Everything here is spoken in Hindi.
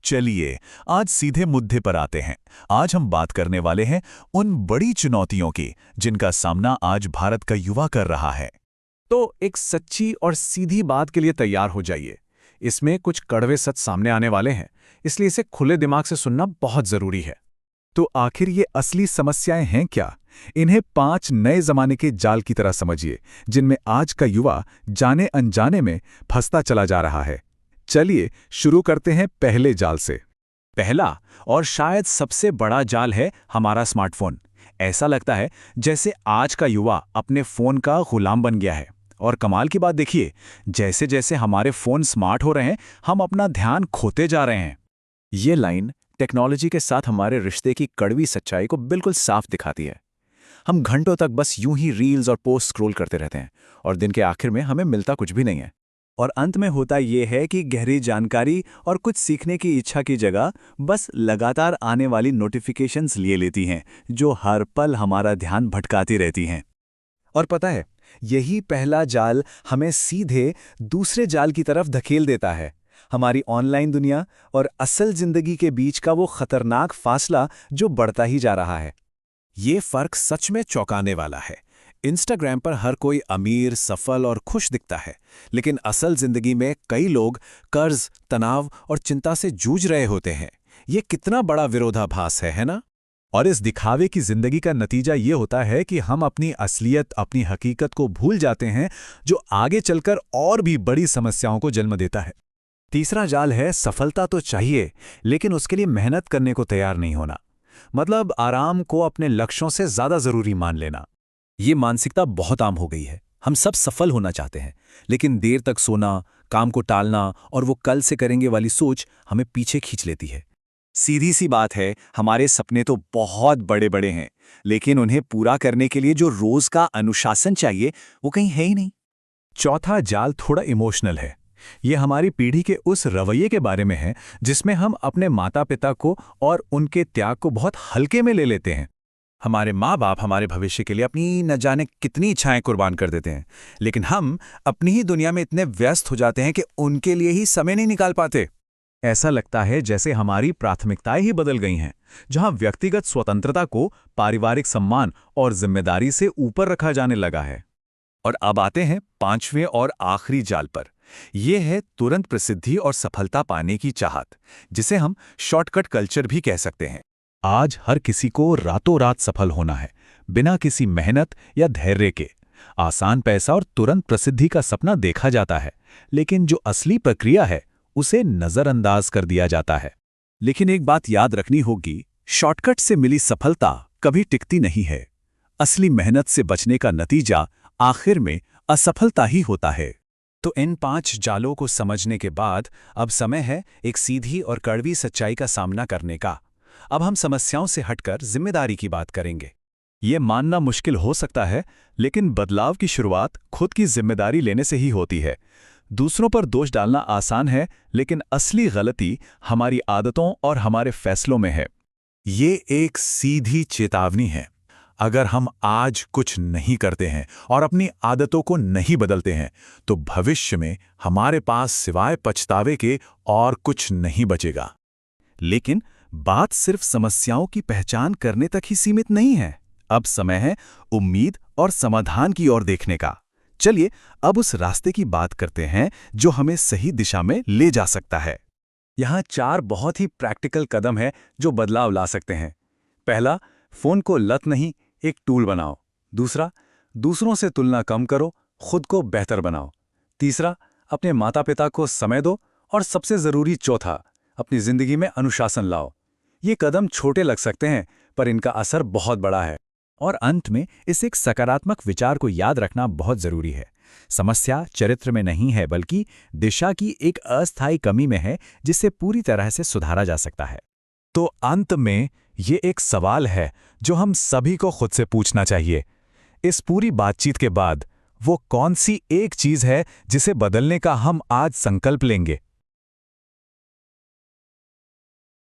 चलिए आज सीधे मुद्दे पर आते हैं। आज हम बात करने वाले हैं उन बड़ी चुनौतियों की जिनका सामना आज भारत का युवा कर रहा है। तो एक सच्ची और सीधी बात के लिए तैयार हो जाइए। इसमें कुछ कड़वे सच सामने आने वाले हैं, इसलिए इसे खुले दिमाग से सुनना बहुत जरूरी है। तो आखिर ये असली समस्याएं हैं क्या? इन्हें 5 नए जमाने के जाल की तरह समझिए, जिनमें आज का युवा जाने अनजाने में फंसता चला जा रहा है। चलिए शुरू करते हैं पहले जाल से। पहला और शायद सबसे बड़ा जाल है हमारा स्मार्टफोन। ऐसा लगता है जैसे आज का युवा अपने फोन का गुलाम बन गया है। और कमाल की बात देखिए, जैसे जैसे हमारे फोन स्मार्ट हो रहे हैं, हम अपना ध्यान खोते जा रहे हैं। ये लाइन टेक्नोलॉजी के साथ हमारे रिश्ते की कड़वी सच्चाई को बिल्कुल साफ दिखाती है। हम घंटों तक बस यूं ही रील्स और पोस्ट स्क्रॉल करते रहते हैं और दिन के आखिर में हमें मिलता कुछ भी नहीं है। और अंत में होता यह है कि गहरी जानकारी और कुछ सीखने की इच्छा की जगह बस लगातार आने वाली नोटिफिकेशंस लिए लेती हैं, जो हर पल हमारा ध्यान भटकाती रहती हैं। और पता है, यही पहला जाल हमें सीधे दूसरे जाल की तरफ धकेल देता है। हमारी ऑनलाइन दुनिया और असल जिंदगी के बीच का वो खतरनाक फासला जो बढ़ता ही जा रहा है। ये फर्क सच में चौंकाने वाला है। इंस्टाग्राम पर हर कोई अमीर, सफल और खुश दिखता है, लेकिन असल जिंदगी में कई लोग कर्ज, तनाव और चिंता से जूझ रहे होते हैं। ये कितना बड़ा विरोधाभास है ना? और इस दिखावे की जिंदगी का नतीजा ये होता है कि हम अपनी असलियत, अपनी हकीकत को भूल जाते हैं, जो आगे चलकर और भी बड़ी समस्याओं को जन्म देता है। तीसरा जाल है सफलता तो चाहिए, लेकिन उसके लिए मेहनत करने को तैयार नहीं होना। मतलब आराम को अपने लक्ष्यों से ज्यादा जरूरी मान लेना। ये मानसिकता बहुत आम हो गई है। हम सब सफल होना चाहते हैं, लेकिन देर तक सोना, काम को टालना और वो कल से करेंगे वाली सोच हमें पीछे खींच लेती है। सीधी सी बात है, हमारे सपने तो बहुत बड़े बड़े हैं, लेकिन उन्हें पूरा करने के लिए जो रोज का अनुशासन चाहिए वो कहीं है ही नहीं। चौथा जाल थोड़ा इमोशनल है। ये हमारी पीढ़ी के उस रवैये के बारे में है जिसमें हम अपने माता पिता को और उनके त्याग को बहुत हल्के में ले लेते हैं। हमारे माँ बाप हमारे भविष्य के लिए अपनी न जाने कितनी इच्छाएं कुर्बान कर देते हैं, लेकिन हम अपनी ही दुनिया में इतने व्यस्त हो जाते हैं कि उनके लिए ही समय नहीं निकाल पाते। ऐसा लगता है जैसे हमारी प्राथमिकताएं ही बदल गई हैं, जहां व्यक्तिगत स्वतंत्रता को पारिवारिक सम्मान और जिम्मेदारी से ऊपर रखा जाने लगा है। और अब आते हैं 5वें और आखिरी जाल पर। यह है तुरंत प्रसिद्धि और सफलता पाने की चाहत, जिसे हम शॉर्टकट कल्चर भी कह सकते हैं। आज हर किसी को रातों रात सफल होना है, बिना किसी मेहनत या धैर्य के। आसान पैसा और तुरंत प्रसिद्धि का सपना देखा जाता है, लेकिन जो असली प्रक्रिया है उसे नजरअंदाज कर दिया जाता है। लेकिन एक बात याद रखनी होगी, शॉर्टकट से मिली सफलता कभी टिकती नहीं है। असली मेहनत से बचने का नतीजा आखिर में असफलता ही होता है। तो इन 5 जालों को समझने के बाद अब समय है एक सीधी और कड़वी सच्चाई का सामना करने का। अब हम समस्याओं से हटकर जिम्मेदारी की बात करेंगे। ये मानना मुश्किल हो सकता है, लेकिन बदलाव की शुरुआत खुद की जिम्मेदारी लेने से ही होती है। दूसरों पर दोष डालना आसान है, लेकिन असली गलती हमारी आदतों और हमारे फैसलों में है। ये एक सीधी चेतावनी है। अगर हम आज कुछ नहीं करते हैं और अपनी आदतों को नहीं बदलते हैं, तो भविष्य में हमारे पास सिवाय पछतावे के और कुछ नहीं बचेगा। लेकिन बात सिर्फ समस्याओं की पहचान करने तक ही सीमित नहीं है। अब समय है उम्मीद और समाधान की ओर देखने का। चलिए अब उस रास्ते की बात करते हैं जो हमें सही दिशा में ले जा सकता है। यहाँ 4 बहुत ही प्रैक्टिकल कदम हैं जो बदलाव ला सकते हैं। पहला, फोन को लत नहीं, एक टूल बनाओ। दूसरा, दूसरों से तुलना कम करो, खुद को बेहतर बनाओ। तीसरा, अपने माता पिता को समय दो। और सबसे जरूरी चौथा, अपनी जिंदगी में अनुशासन लाओ। ये कदम छोटे लग सकते हैं, पर इनका असर बहुत बड़ा है। और अंत में इस एक सकारात्मक विचार को याद रखना बहुत जरूरी है। समस्या चरित्र में नहीं है, बल्कि दिशा की एक अस्थायी कमी में है, जिसे पूरी तरह से सुधारा जा सकता है। तो अंत में ये एक सवाल है जो हम सभी को खुद से पूछना चाहिए। इस पूरी बातचीत के बाद वो कौन सी एक चीज है जिसे बदलने का हम आज संकल्प लेंगे?